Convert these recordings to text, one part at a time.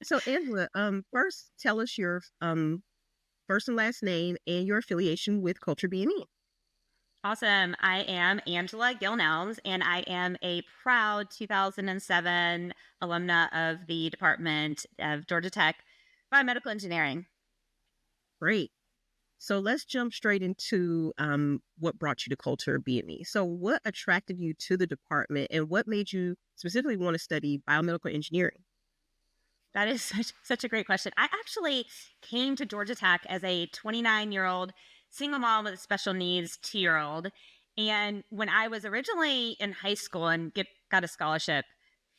So Angela, first tell us your first and last name and your affiliation with Culture BME. Awesome. I am Angela Gilnelms, and I am a proud 2007 alumna of the Department of Georgia Tech Biomedical Engineering. Great. So let's jump straight into what brought you to Culture BME. So what attracted you to the department and what made you specifically want to study biomedical engineering? That is such a great question. I actually came to Georgia Tech as a 29-year-old single mom with a special needs 2-year-old. And when I was originally in high school and got a scholarship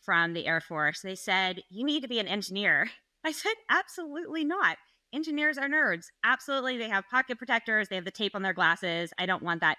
from the Air Force, they said, "You need to be an engineer." I said, "Absolutely not. Engineers are nerds. Absolutely. They have pocket protectors, they have the tape on their glasses. I don't want that."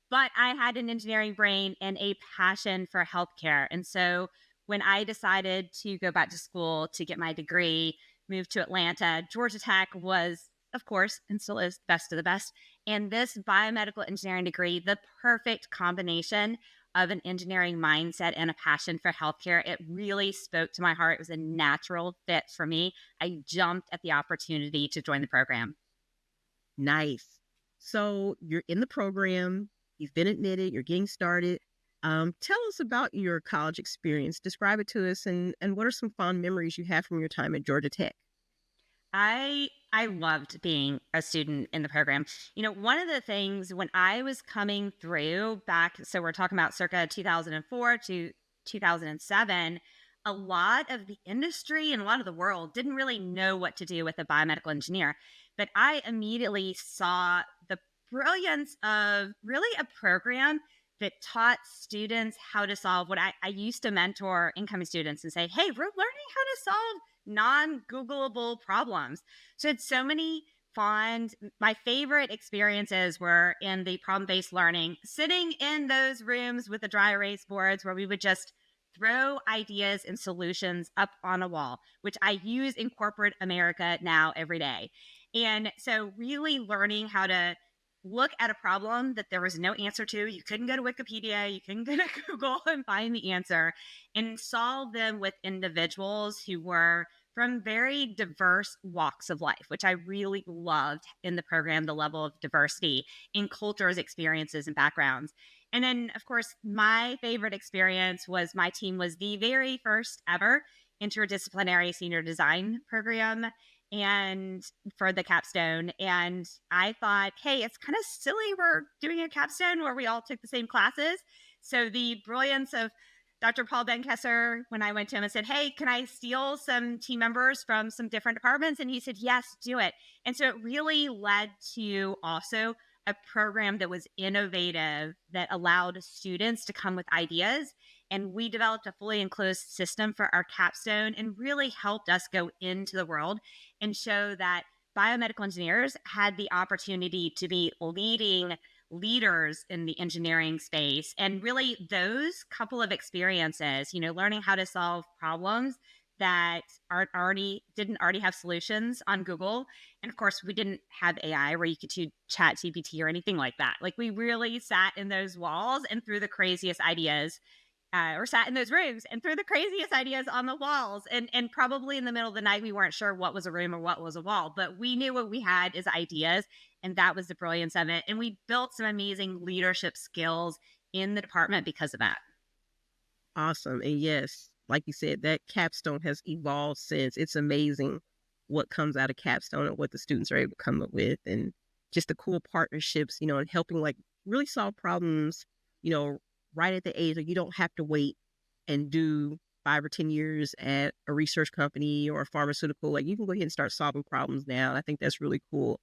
But I had an engineering brain and a passion for healthcare. And so when I decided to go back to school to get my degree, moved to Atlanta, Georgia Tech was, of course, and still is, best of the best. And this biomedical engineering degree, the perfect combination of an engineering mindset and a passion for healthcare, it really spoke to my heart. It was a natural fit for me. I jumped at the opportunity to join the program. Nice. So you're in the program, you've been admitted, you're getting started. Tell us about your college experience. Describe it to us, and what are some fond memories you have from your time at Georgia Tech? I loved being a student in the program. One of the things when I was coming through back, so we're talking about circa 2004 to 2007, a lot of the industry and a lot of the world didn't really know what to do with a biomedical engineer. But I immediately saw the brilliance of really a program that taught students how to solve what I used to mentor incoming students and say, "Hey, we're learning how to solve non-Googleable problems." So it's so many fond, my favorite experiences were in the problem-based learning, sitting in those rooms with the dry erase boards where we would just throw ideas and solutions up on a wall, which I use in corporate America now every day. And so really learning how to look at a problem that there was no answer to. You couldn't go to Wikipedia, you couldn't go to Google and find the answer, and solve them with individuals who were from very diverse walks of life, which I really loved in the program, the level of diversity in cultures, experiences, and backgrounds. And then, of course, my favorite experience was my team was the very first ever interdisciplinary senior design program and for the capstone. And I thought, hey, it's kind of silly we're doing a capstone where we all took the same classes. So the brilliance of Dr. Paul Benkesser, when I went to him and said, "Hey, can I steal some team members from some different departments?" And he said, "Yes, do it." And so it really led to also a program that was innovative, that allowed students to come with ideas. And we developed a fully enclosed system for our capstone and really helped us go into the world and show that biomedical engineers had the opportunity to be leading leaders in the engineering space. And really those couple of experiences, learning how to solve problems that didn't already have solutions on Google. And of course, we didn't have AI where you could do chat GPT or anything like that. Like, we really sat in those walls and threw the craziest ideas, or sat in those rooms and threw the craziest ideas on the walls. And probably in the middle of the night, we weren't sure what was a room or what was a wall, but we knew what we had as ideas. And that was the brilliance of it. And we built some amazing leadership skills in the department because of that. Awesome. And yes, like you said, that capstone has evolved since. It's amazing what comes out of capstone and what the students are able to come up with, and just the cool partnerships, and helping like really solve problems, you know, right at the age that you don't have to wait and do 5 or 10 years at a research company or a pharmaceutical. Like, you can go ahead and start solving problems now. I think that's really cool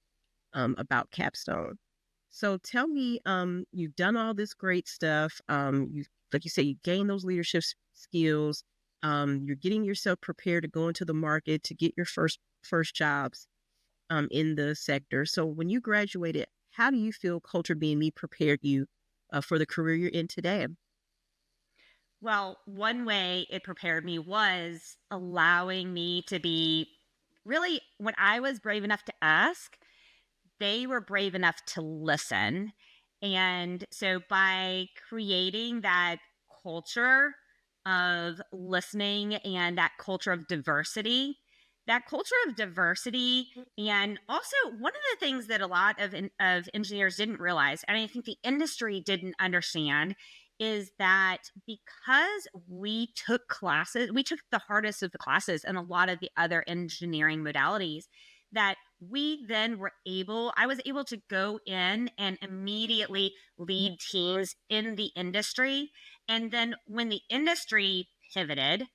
about capstone. So tell me, you've done all this great stuff. You, like you say, you gain those leadership skills. You're getting yourself prepared to go into the market to get your first jobs in the sector. So when you graduated, how do you feel Culture BME prepared you for the career you're in today? Well, one way it prepared me was allowing me to be really, when I was brave enough to ask, they were brave enough to listen. And so by creating that culture of listening and that culture of diversity, that culture of diversity. And also, one of the things that a lot of engineers didn't realize, and I think the industry didn't understand, is that because we took the hardest of the classes and a lot of the other engineering modalities, that we then I was able to go in and immediately lead teams in the industry. And then when the industry pivoted,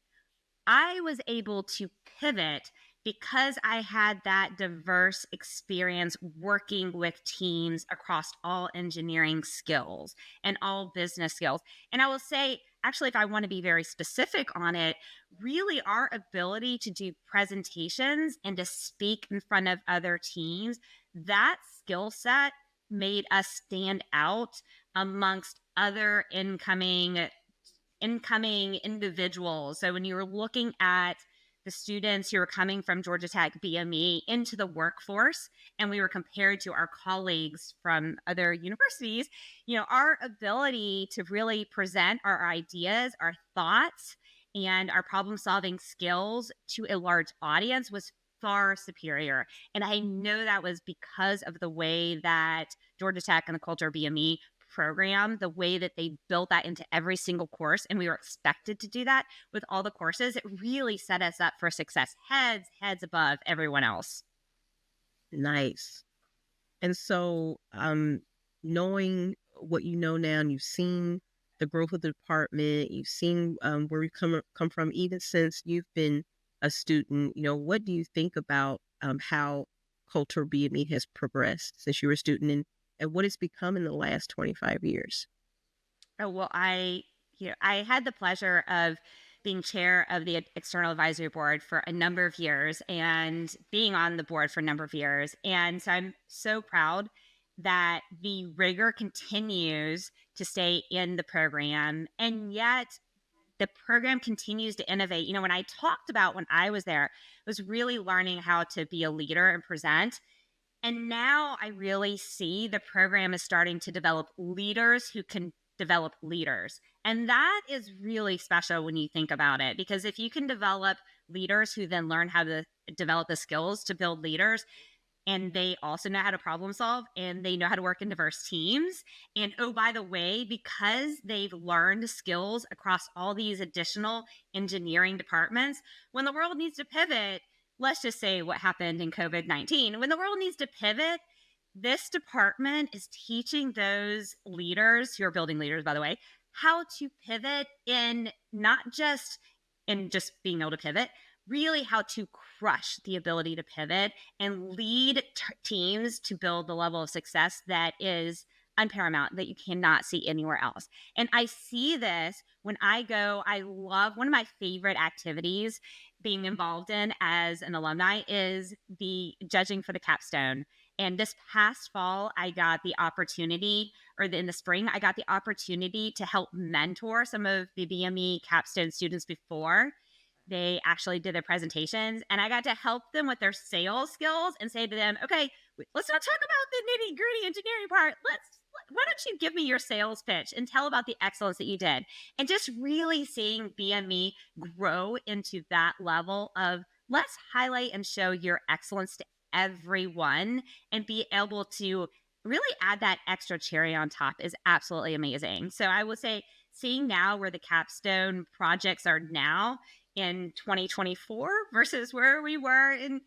I was able to pivot because I had that diverse experience working with teams across all engineering skills and all business skills. And I will say, actually, if I want to be very specific on it, really our ability to do presentations and to speak in front of other teams, that skill set made us stand out amongst other incoming individuals. So when you were looking at the students who were coming from Georgia Tech BME into the workforce, and we were compared to our colleagues from other universities, our ability to really present our ideas, our thoughts, and our problem solving skills to a large audience was far superior. And I know that was because of the way that Georgia Tech and the culture of BME program, the way that they built that into every single course, and we were expected to do that with all the courses. It really set us up for success, heads above everyone else. Nice. And so, knowing what you know now, and you've seen the growth of the department, you've seen where we've come from, even since you've been a student. What do you think about how culture BME has progressed since you were a student, and what it's become in the last 25 years? Oh, well, I had the pleasure of being chair of the external advisory board for a number of years and being on the board for a number of years. And so I'm so proud that the rigor continues to stay in the program. And yet the program continues to innovate. When I talked about when I was there, I was really learning how to be a leader and present. And now I really see the program is starting to develop leaders who can develop leaders. And that is really special when you think about it, because if you can develop leaders who then learn how to develop the skills to build leaders, and they also know how to problem solve and they know how to work in diverse teams. And oh, by the way, because they've learned skills across all these additional engineering departments, when the world needs to pivot, let's just say what happened in COVID-19, when the world needs to pivot, this department is teaching those leaders who are building leaders, by the way, how to pivot in not just in just being able to pivot, really how to crush the ability to pivot and lead teams to build the level of success that is unparamount, that you cannot see anywhere else. And I see this when I go. I love, one of my favorite activities being involved in as an alumni is the judging for the capstone. And this past fall, I got the opportunity, in the spring, I got the opportunity to help mentor some of the BME capstone students before they actually did their presentations. And I got to help them with their sales skills and say to them, okay, let's not talk about the nitty gritty engineering part. Why don't you give me your sales pitch and tell about the excellence that you did? And just really seeing BME grow into that level of let's highlight and show your excellence to everyone and be able to really add that extra cherry on top is absolutely amazing. So I would say seeing now where the capstone projects are now in 2024 versus where we were in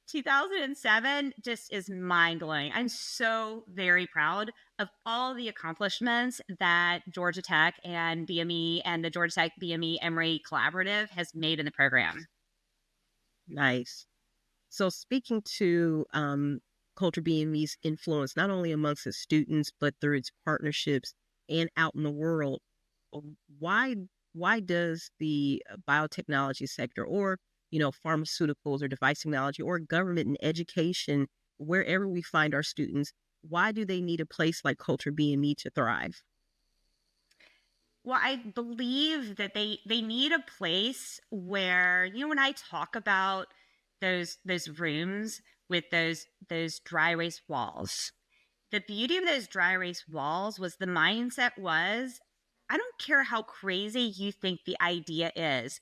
2007 just is mind blowing. I'm so very proud of all the accomplishments that Georgia Tech and BME and the Georgia Tech BME Emory Collaborative has made in the program. Nice. So speaking to Culture BME's influence, not only amongst its students, but through its partnerships and out in the world, why does the biotechnology sector, or pharmaceuticals or device technology, or government and education, wherever we find our students, why do they need a place like Culture BME to thrive? Well, I believe that they need a place where, when I talk about those rooms with those dry erase walls, the beauty of those dry erase walls was the mindset was, I don't care how crazy you think the idea is,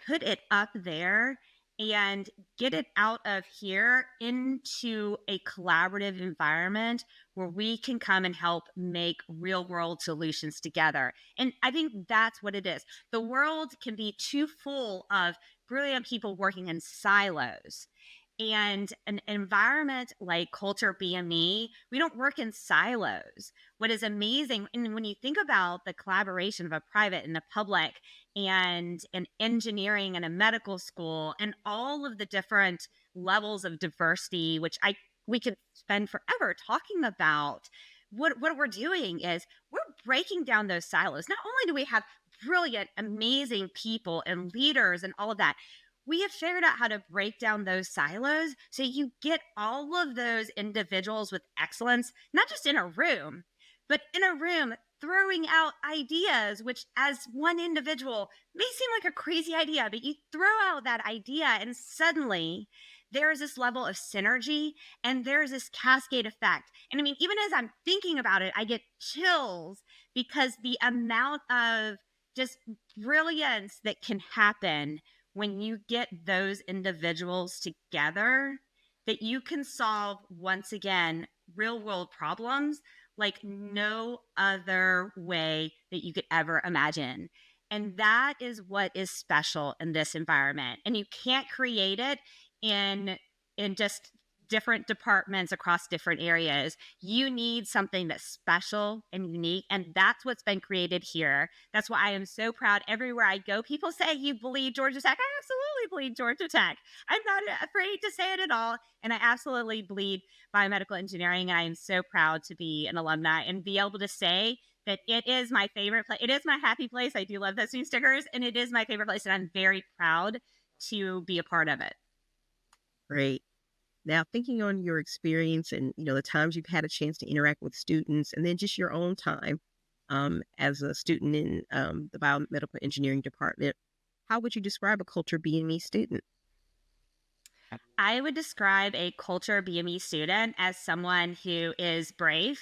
put it up there and get it out of here into a collaborative environment where we can come and help make real world solutions together. And I think that's what it is. The world can be too full of brilliant people working in silos. And an environment like Culture BME, we don't work in silos. What is amazing, and when you think about the collaboration of a private and a public, and an engineering and a medical school, and all of the different levels of diversity, which I we could spend forever talking about. What we're doing is we're breaking down those silos. Not only do we have brilliant, amazing people and leaders and all of that, we have figured out how to break down those silos so you get all of those individuals with excellence, not just in a room, but in a room throwing out ideas, which as one individual may seem like a crazy idea, but you throw out that idea and suddenly there is this level of synergy and there's this cascade effect. And I mean, even as I'm thinking about it, I get chills because the amount of just brilliance that can happen when you get those individuals together, that you can solve, once again, real world problems like no other way that you could ever imagine. And that is what is special in this environment. And you can't create it in just different departments across different areas. You need something that's special and unique. And that's what's been created here. That's why I am so proud. Everywhere I go, people say, "You bleed Georgia Tech." I absolutely bleed Georgia Tech. I'm not afraid to say it at all. And I absolutely bleed biomedical engineering. And I am so proud to be an alumni and be able to say that it is my favorite place. It is my happy place. I do love those new stickers, and it is my favorite place. And I'm very proud to be a part of it. Great. Now, thinking on your experience and the times you've had a chance to interact with students, and then just your own time as a student in the biomedical engineering department, how would you describe a culture BME student? I would describe a culture BME student as someone who is brave.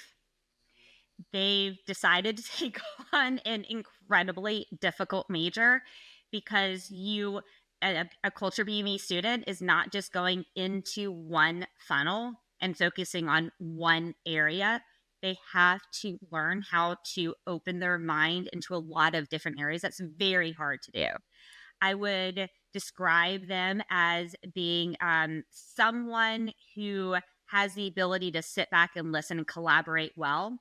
They've decided to take on an incredibly difficult major because a culture BME student is not just going into one funnel and focusing on one area. They have to learn how to open their mind into a lot of different areas. That's very hard to do. I would describe them as being someone who has the ability to sit back and listen and collaborate well.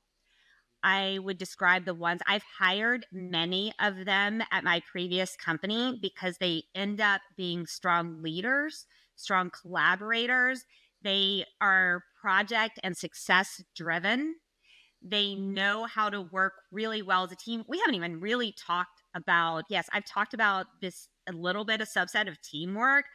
I would describe the ones I've hired many of them at my previous company because they end up being strong leaders, strong collaborators. They are project and success driven. They know how to work really well as a team. We haven't even really talked about, yes, I've talked about this a little bit, a subset of teamwork,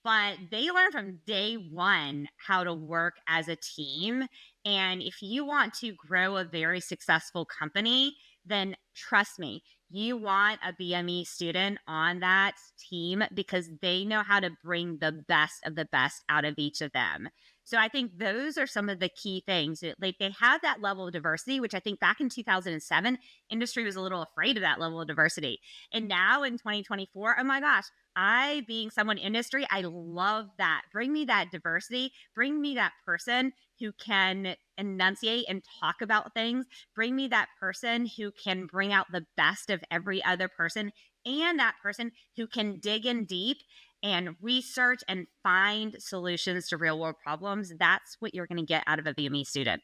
but they learn from day one how to work as a team. And if you want to grow a very successful company, then trust me, you want a BME student on that team because they know how to bring the best of the best out of each of them. So I think those are some of the key things. Like they have that level of diversity, which I think back in 2007, industry was a little afraid of that level of diversity. And now in 2024, oh my gosh, I, being someone in industry, I love that. Bring me that diversity. Bring me that person who can enunciate and talk about things. Bring me that person who can bring out the best of every other person, and that person who can dig in deep and research and find solutions to real world problems. That's what you're going to get out of a BME student.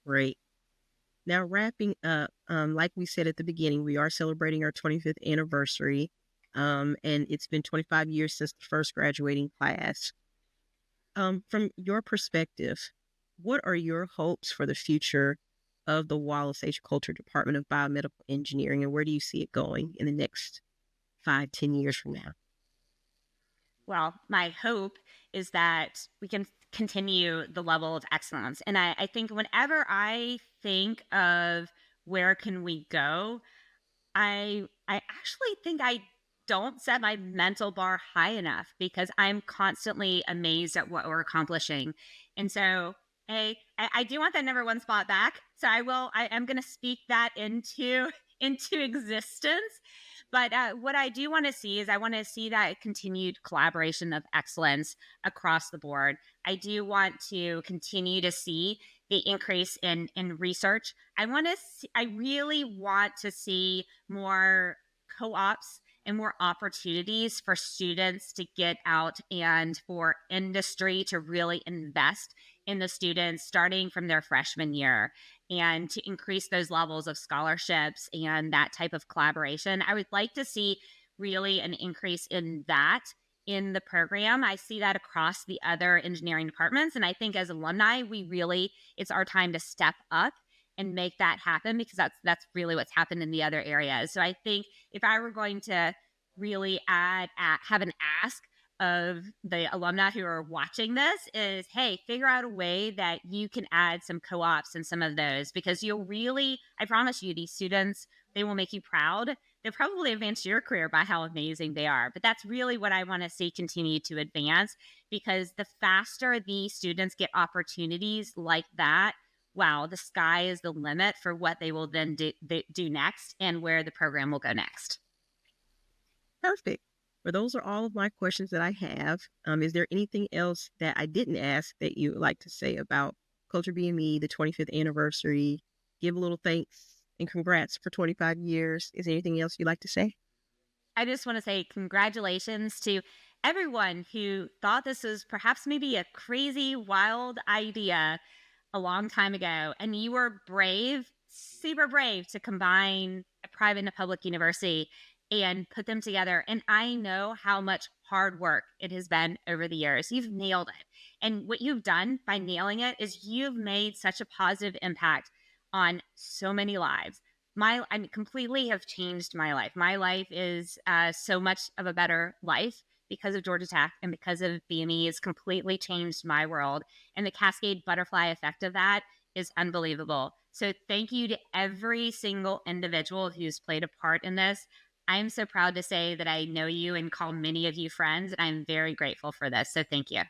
Great. Now, wrapping up, like we said at the beginning, we are celebrating our 25th anniversary, and it's been 25 years since the first graduating class. From your perspective, what are your hopes for the future of the Wallace H. Coulter Department of Biomedical Engineering, and where do you see it going in the next 5, 10 years from now? Well, my hope is that we can continue the level of excellence. And I think whenever I think of where can we go, I actually think I don't set my mental bar high enough because I'm constantly amazed at what we're accomplishing. And so I do want that number one spot back. So I am gonna speak that into into existence. But what I do want to see is I want to see that continued collaboration of excellence across the board. I do want to continue to see the increase in research. I really want to see more co-ops and more opportunities for students to get out and for industry to really invest in the students starting from their freshman year and to increase those levels of scholarships and that type of collaboration. I would like to see really an increase in that in the program. I see that across the other engineering departments. And I think as alumni, it's our time to step up and make that happen because that's really what's happened in the other areas. So I think if I were going to really have an ask of the alumni who are watching this is, hey, figure out a way that you can add some co-ops and some of those because I promise you, these students, they will make you proud. They'll probably advance your career by how amazing they are. But that's really what I want to see continue to advance because the faster the students get opportunities like that, wow, the sky is the limit for what they will then do next and where the program will go next. Perfect. Well, those are all of my questions that I have. Is there anything else that I didn't ask that you would like to say about Culture BME, the 25th anniversary? Give a little thanks and congrats for 25 years. Is there anything else you'd like to say? I just want to say congratulations to everyone who thought this was perhaps maybe a crazy, wild idea a long time ago. And you were brave, super brave to combine a private and a public university and put them together. And I know how much hard work it has been over the years. You've nailed it. And what you've done by nailing it is you've made such a positive impact on so many lives. I mean, completely have changed my life. My life is so much of a better life because of Georgia Tech and because of BME. It's completely changed my world. And the cascade butterfly effect of that is unbelievable. So thank you to every single individual who's played a part in this. I am so proud to say that I know you and call many of you friends, and I'm very grateful for this. So thank you.